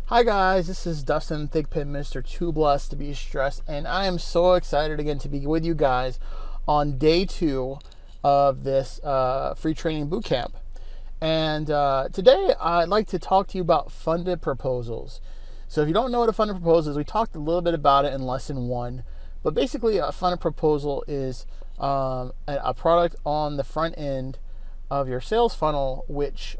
Hi guys, this is Dustin Thigpen, Mr. Too Blessed to Be Stressed, and I am so excited again to be with you guys on day 2 of this free training bootcamp. And today I'd like to talk to you about funded proposals. So if you don't know what a funded proposal is, we talked a little bit about it in lesson 1, but basically a funded proposal is a product on the front end of your sales funnel, which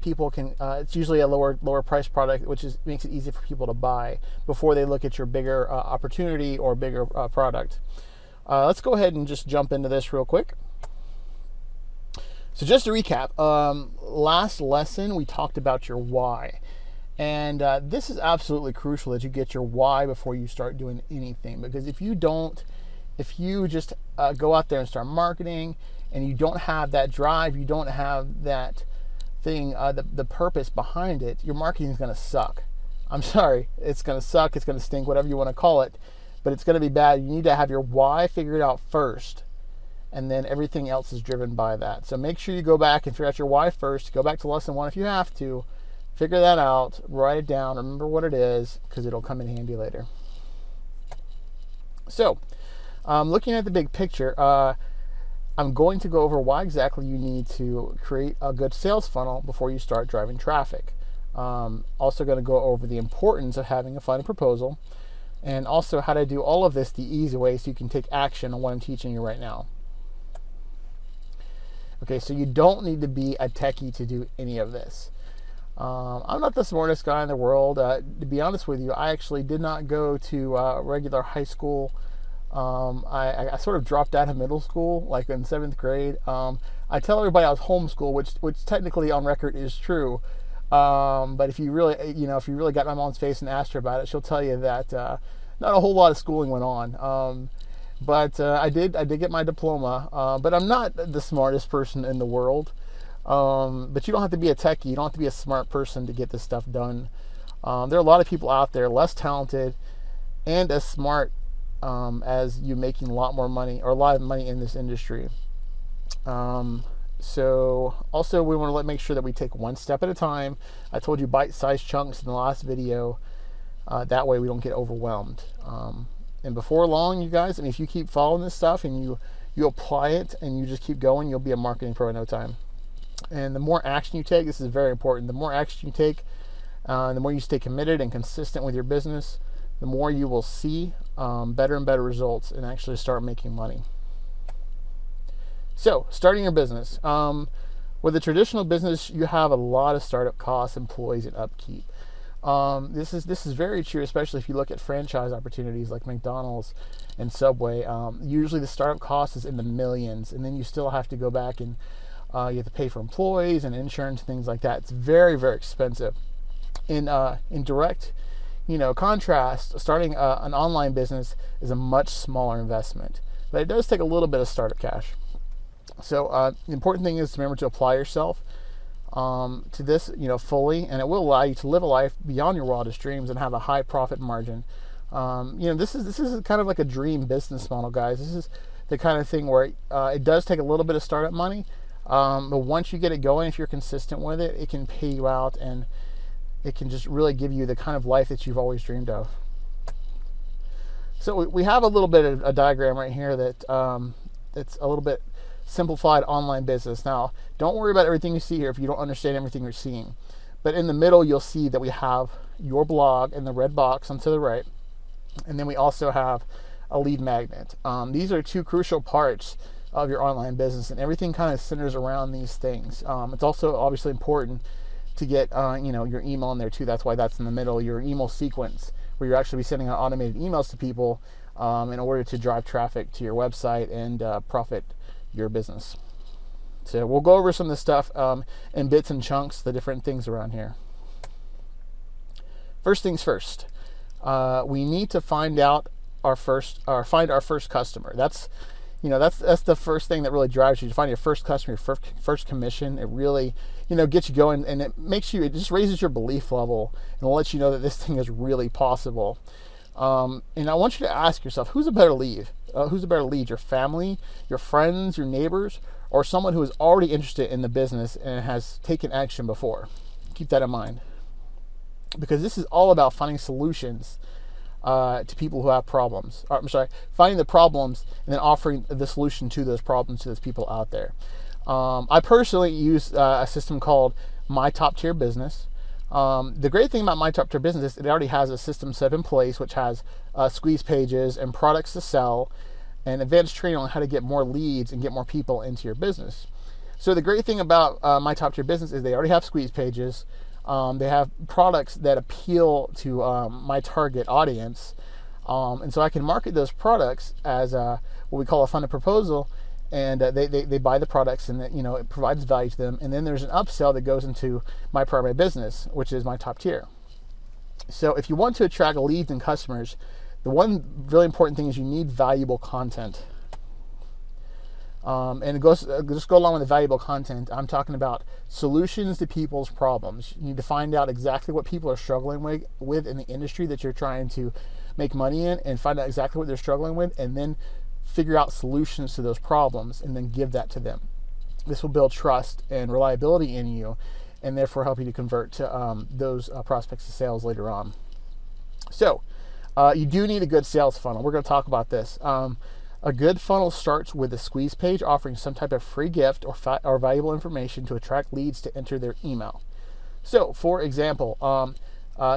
people can. It's usually a lower price product, which makes it easy for people to buy before they look at your bigger opportunity or bigger product. Let's go ahead and just jump into this real quick. So just to recap, last lesson we talked about your why, and this is absolutely crucial that you get your why before you start doing anything. Because if you just go out there and start marketing, and you don't have that drive, you don't have that thing, the purpose behind it, your marketing is going to suck. I'm sorry, it's going to suck, it's going to stink, whatever you want to call it, but it's going to be bad. You need to have your why figured out first, and then everything else is driven by that. So make sure you go back and figure out your why first. Go back to lesson 1 if you have to. Figure that out, write it down, remember what it is, because it'll come in handy later. So, looking at the big picture, I'm going to go over why exactly you need to create a good sales funnel before you start driving traffic. Also going to go over the importance of having a funded proposal, and also how to do all of this the easy way so you can take action on what I'm teaching you right now. Okay, so you don't need to be a techie to do any of this. I'm not the smartest guy in the world. To be honest with you, I actually did not go to regular high school. I sort of dropped out of middle school, like in 7th grade. I tell everybody I was homeschooled, which technically on record is true. But if you really got my mom's face and asked her about it, she'll tell you that not a whole lot of schooling went on. But I did get my diploma. But I'm not the smartest person in the world. But you don't have to be a techie. You don't have to be a smart person to get this stuff done. There are a lot of people out there less talented and as smart as you making a lot more money, or a lot of money in this industry. So also we want to make sure that we take one step at a time. I told you bite-sized chunks in the last video. That way we don't get overwhelmed. And before long, you guys, if you keep following this stuff and you apply it and you just keep going, you'll be a marketing pro in no time. And the more action you take, this is very important. The more action you take, the more you stay committed and consistent with your business, the more you will see better and better results and actually start making money. So, starting your business. With a traditional business, you have a lot of startup costs, employees, and upkeep. This is very true, especially if you look at franchise opportunities like McDonald's and Subway. Usually the startup cost is in the millions, and then you still have to go back and you have to pay for employees and insurance, things like that. It's very, very expensive. In direct contrast, starting an online business is a much smaller investment, but it does take a little bit of startup cash. So the important thing is to remember to apply yourself to this, fully, and it will allow you to live a life beyond your wildest dreams and have a high profit margin. This is kind of like a dream business model, guys. This is the kind of thing where it does take a little bit of startup money, but once you get it going, if you're consistent with it, it can pay you out, and it can just really give you the kind of life that you've always dreamed of. So we have a little bit of a diagram right here that it's a little bit simplified online business. Now, don't worry about everything you see here if you don't understand everything you're seeing. But in the middle, you'll see that we have your blog in the red box on to the right, and then we also have a lead magnet. These are 2 crucial parts of your online business, and everything kind of centers around these things. It's also obviously important to get your email in there too. That's why that's in the middle, your email sequence, where you're actually sending out automated emails to people in order to drive traffic to your website and profit your business. So we'll go over some of this stuff in bits and chunks, the different things around here. First things first, we need to find our first customer. That's the first thing that really drives you to find your first customer, your first commission. It really, gets you going, and it just raises your belief level and lets you know that this thing is really possible. And I want you to ask yourself, who's a better lead? Your family, your friends, your neighbors, or someone who is already interested in the business and has taken action before? Keep that in mind. because this is all about finding solutions to people who have problems. Or, I'm sorry, finding the problems and then offering the solution to those problems to those people out there. I personally use a system called My Top Tier Business. The great thing about My Top Tier Business is it already has a system set in place which has squeeze pages and products to sell and advanced training on how to get more leads and get more people into your business. So the great thing about My Top Tier Business is they already have squeeze pages. They have products that appeal to my target audience. And so I can market those products as what we call a funded proposal, and they buy the products, and it provides value to them. And then there's an upsell that goes into my primary business, which is My Top Tier. So if you want to attract leads and customers, the one really important thing is you need valuable content. And it goes just go along with the valuable content. I'm talking about solutions to people's problems. You need to find out exactly what people are struggling with in the industry that you're trying to make money in, and find out exactly what they're struggling with, and then figure out solutions to those problems and then give that to them. This will build trust and reliability in you, and therefore help you to convert to those prospects to sales later on. So you do need a good sales funnel. We're going to talk about this. A good funnel starts with a squeeze page offering some type of free gift or valuable information to attract leads to enter their email. So, for example,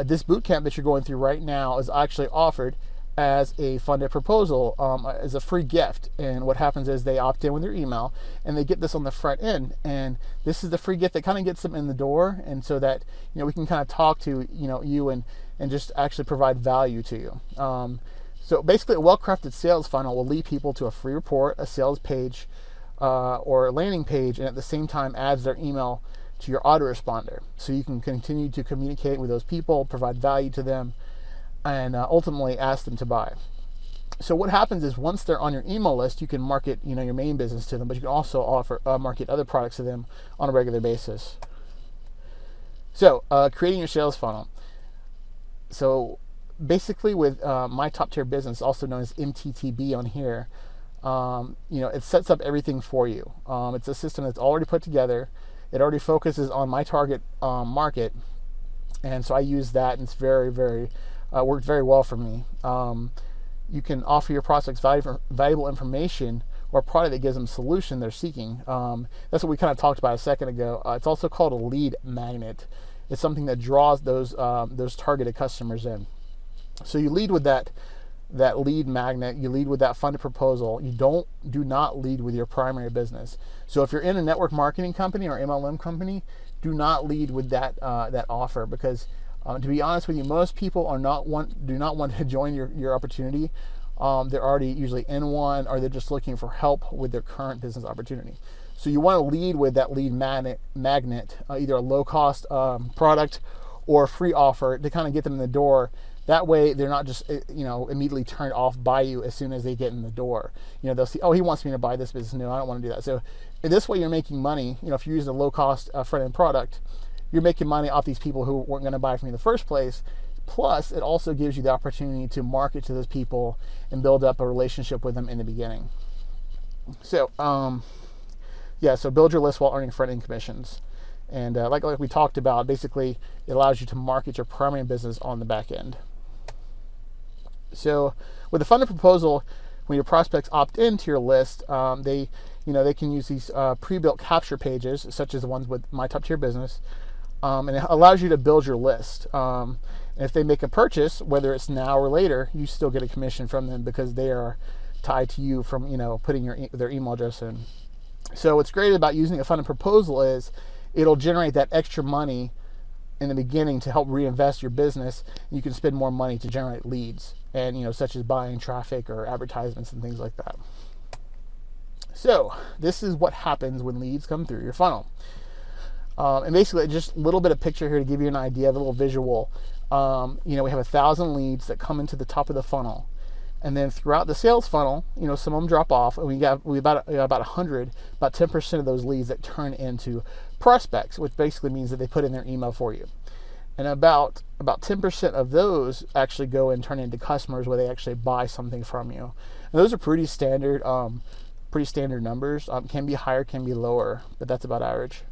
this bootcamp that you're going through right now is actually offered as a funded proposal, as a free gift. And what happens is they opt in with their email, and they get this on the front end. And this is the free gift that kind of gets them in the door, and so that we can kind of talk to you and just actually provide value to you. So basically, a well-crafted sales funnel will lead people to a free report, a sales page, or a landing page, and at the same time adds their email to your autoresponder. So you can continue to communicate with those people, provide value to them, and ultimately ask them to buy. So what happens is once they're on your email list, you can market your main business to them, but you can also offer market other products to them on a regular basis. So creating your sales funnel. So basically with My Top Tier Business, also known as MTTB on here, it sets up everything for you. It's a system that's already put together. It already focuses on my target market, and so I use that, and it's very, very worked very well for me. You can offer your prospects valuable information or a product that gives them a solution they're seeking. That's what we kind of talked about a second ago. It's also called a lead magnet. It's something that draws those targeted customers in. So you lead with that lead magnet. You lead with that funded proposal. You do not lead with your primary business. So if you're in a network marketing company or MLM company, do not lead with that offer, because to be honest with you, most people do not want to join your opportunity. They're already usually in one, or they're just looking for help with their current business opportunity. So you want to lead with that lead magnet, either a low-cost product or a free offer to kind of get them in the door. That way, they're not just immediately turned off by you as soon as they get in the door. They'll see, oh, he wants me to buy this business. No, I don't want to do that. So in this way, you're making money. If you're using a low-cost front-end product, you're making money off these people who weren't going to buy from you in the first place. Plus, it also gives you the opportunity to market to those people and build up a relationship with them in the beginning. So, so build your list while earning front-end commissions. And like we talked about, basically, it allows you to market your primary business on the back end. So with a funded proposal, when your prospects opt into your list, they can use these pre-built capture pages, such as the ones with My Top Tier Business, and it allows you to build your list. And if they make a purchase, whether it's now or later, you still get a commission from them because they are tied to you from putting their email address in. So what's great about using a funded proposal is it'll generate that extra money in the beginning to help reinvest your business. You can spend more money to generate leads, and such as buying traffic or advertisements and things like that. So this is what happens when leads come through your funnel. And basically, just a little bit of picture here to give you an idea, a little visual. We have 1,000 leads that come into the top of the funnel, and then throughout the sales funnel, some of them drop off, and we about 100, about 10% of those leads that turn into prospects, which basically means that they put in their email for you. And about 10% of those actually go and turn into customers where they actually buy something from you. And those are pretty standard numbers. Can be higher, can be lower, but that's about average.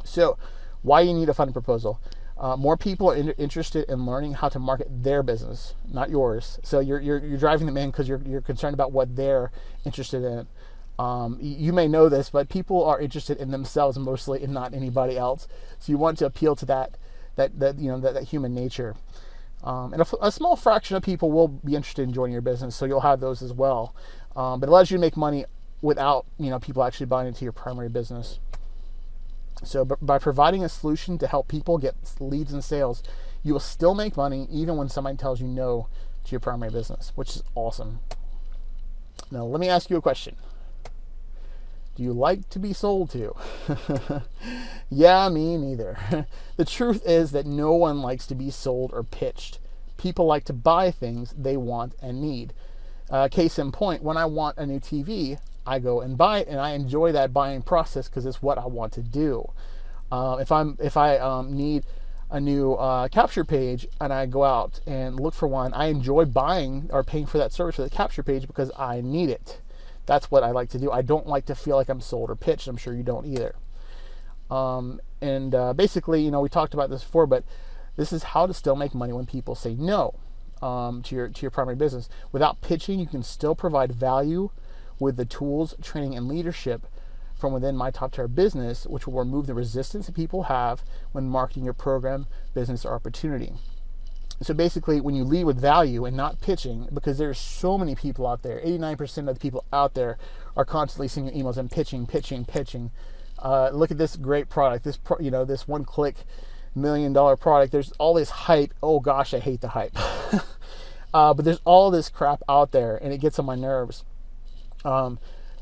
So why you need a funded proposal? More people are interested in learning how to market their business, not yours. So you're driving them in because you're concerned about what they're interested in. You may know this, but people are interested in themselves mostly, and not anybody else. So you want to appeal to that human nature. And a small fraction of people will be interested in joining your business, so you'll have those as well. But it allows you to make money without people actually buying into your primary business. So by providing a solution to help people get leads and sales, you will still make money even when somebody tells you no to your primary business, which is awesome. Now, let me ask you a question. Do you like to be sold to? Yeah, me neither. The truth is that no one likes to be sold or pitched. People like to buy things they want and need. Case in point, when I want a new TV, I go and buy it, and I enjoy that buying process because it's what I want to do. If I need a new capture page and I go out and look for one, I enjoy buying or paying for that service for the capture page because I need it. That's what I like to do. I don't like to feel like I'm sold or pitched. I'm sure you don't either. Basically, we talked about this before, but this is how to still make money when people say no to your primary business. Without pitching, you can still provide value with the tools, training, and leadership from within My Top Tier Business, which will remove the resistance that people have when marketing your program, business, or opportunity. So basically, when you lead with value and not pitching, because there's so many people out there, 89% of the people out there are constantly sending you emails and pitching. Look at this great product, this one-click $1 million product. There's all this hype. Oh gosh, I hate the hype. But there's all this crap out there, and it gets on my nerves.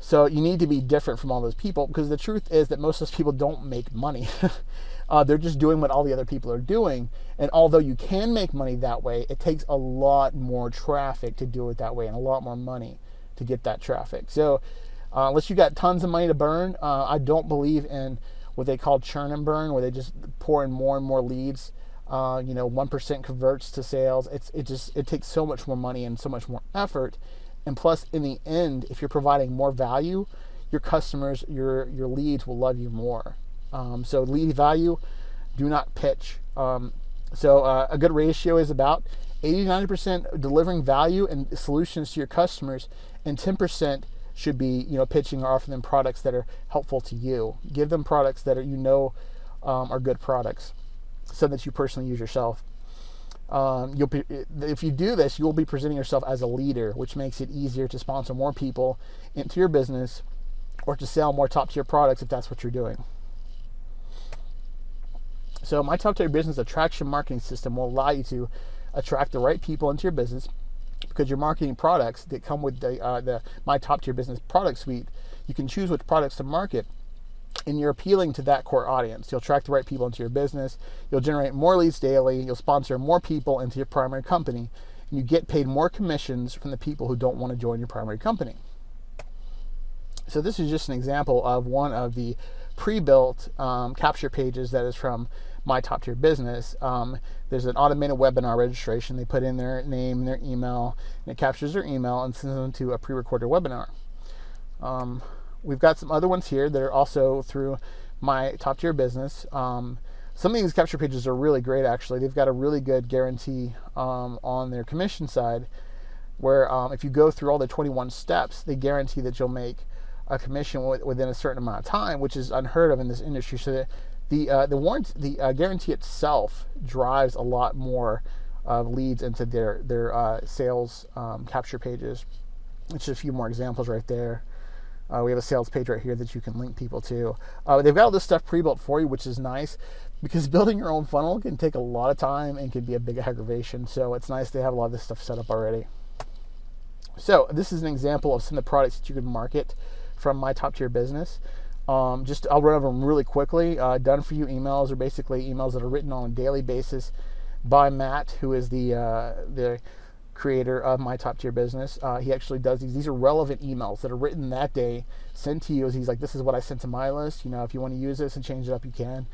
So you need to be different from all those people, because the truth is that most of those people don't make money. They're just doing what all the other people are doing. And although you can make money that way, it takes a lot more traffic to do it that way, and a lot more money to get that traffic. So unless you got tons of money to burn, I don't believe in what they call churn and burn, where they just pour in more and more leads. 1% converts to sales. It takes so much more money and so much more effort. And plus, in the end, if you're providing more value, your customers, your leads will love you more. So lead value, do not pitch. So a good ratio is about 80-90% delivering value and solutions to your customers, and 10% should be pitching or offering them products that are helpful to you. Give them products that are good products, so that you personally use yourself. If you do this, you'll be presenting yourself as a leader, which makes it easier to sponsor more people into your business or to sell more top tier products if that's what you're doing. So My Top Tier Business attraction marketing system will allow you to attract the right people into your business, because you're marketing products that come with the My Top Tier Business product suite. You can choose which products to market, and you're appealing to that core audience. You'll attract the right people into your business. You'll generate more leads daily. You'll sponsor more people into your primary company. And you get paid more commissions from the people who don't want to join your primary company. So this is just an example of one of the pre-built capture pages that is from My Top Tier Business. There's an automated webinar registration. They put in their name and their email, and it captures their email and sends them to a pre-recorded webinar. We've got some other ones here that are also through My Top Tier Business. Some of these capture pages are really great, actually. They've got a really good guarantee on their commission side, where if you go through all the 21 steps, they guarantee that you'll make a commission within a certain amount of time, which is unheard of in this industry. So that the guarantee itself drives a lot more leads into their sales capture pages. It's just a few more examples right there. We have a sales page right here that you can link people to. They've got all this stuff pre-built for you, which is nice, because building your own funnel can take a lot of time and can be a big aggravation. So it's nice to have a lot of this stuff set up already. So this is an example of some of the products that you can market from My Top Tier Business. I'll run over them really quickly. Done for you emails are basically emails that are written on a daily basis by Matt, who is the creator of My Top Tier Business. He actually does these. These are relevant emails that are written that day, sent to you. He's like, this is what I sent to my list. If you want to use this and change it up, you can.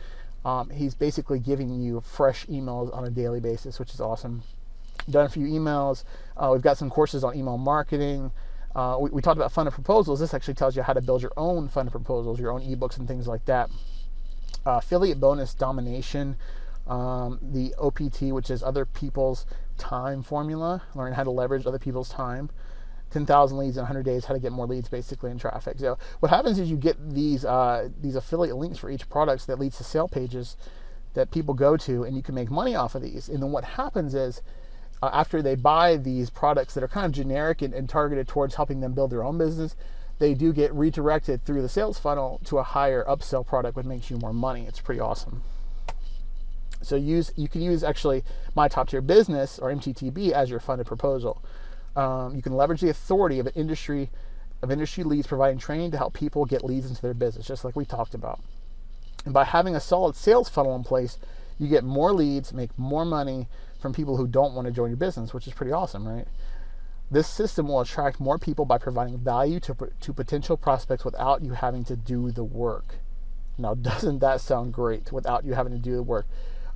He's basically giving you fresh emails on a daily basis, which is awesome. Done for you emails. We've got some courses on email marketing. We talked about funded proposals. This actually tells you how to build your own funded proposals, your own ebooks and things like that. Affiliate bonus domination. The OPT, which is other people's time formula, learn how to leverage other people's time. 10,000 leads in 100 days, how to get more leads basically in traffic. So what happens is you get these affiliate links for each product that leads to sale pages that people go to, and you can make money off of these. And then what happens is after they buy these products that are kind of generic and targeted towards helping them build their own business, they do get redirected through the sales funnel to a higher upsell product, which makes you more money. It's pretty awesome. So you can use actually My Top Tier Business, or MTTB, as your funded proposal. You can leverage the authority of industry leads, providing training to help people get leads into their business, just like we talked about. And by having a solid sales funnel in place, you get more leads, make more money from people who don't want to join your business, which is pretty awesome, right? This system will attract more people by providing value to potential prospects without you having to do the work. Now, doesn't that sound great, without you having to do the work?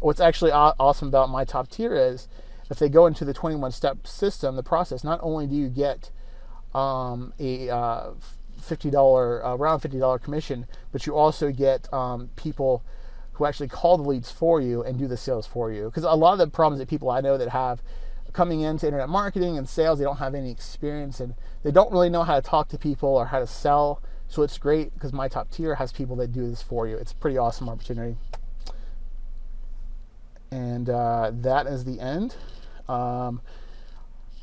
What's actually awesome about My Top Tier is if they go into the 21-step system, the process, not only do you get a around $50 commission, but you also get people who actually call the leads for you and do the sales for you. Because a lot of the problems that people I know that have coming into internet marketing and sales, they don't have any experience and they don't really know how to talk to people or how to sell. So it's great because My Top Tier has people that do this for you. It's a pretty awesome opportunity. And that is the end.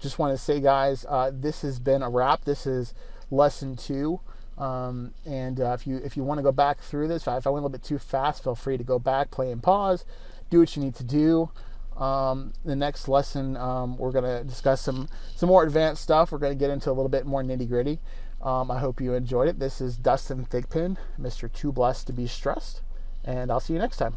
Just want to say, guys, this has been a wrap. This is lesson 2. If you want to go back through this, if I went a little bit too fast, feel free to go back, play and pause, do what you need to do. The next lesson, we're going to discuss some more advanced stuff. We're going to get into a little bit more nitty gritty. I hope you enjoyed it. This is Dustin Thigpen, Mr. Too Blessed to Be Stressed, and I'll see you next time.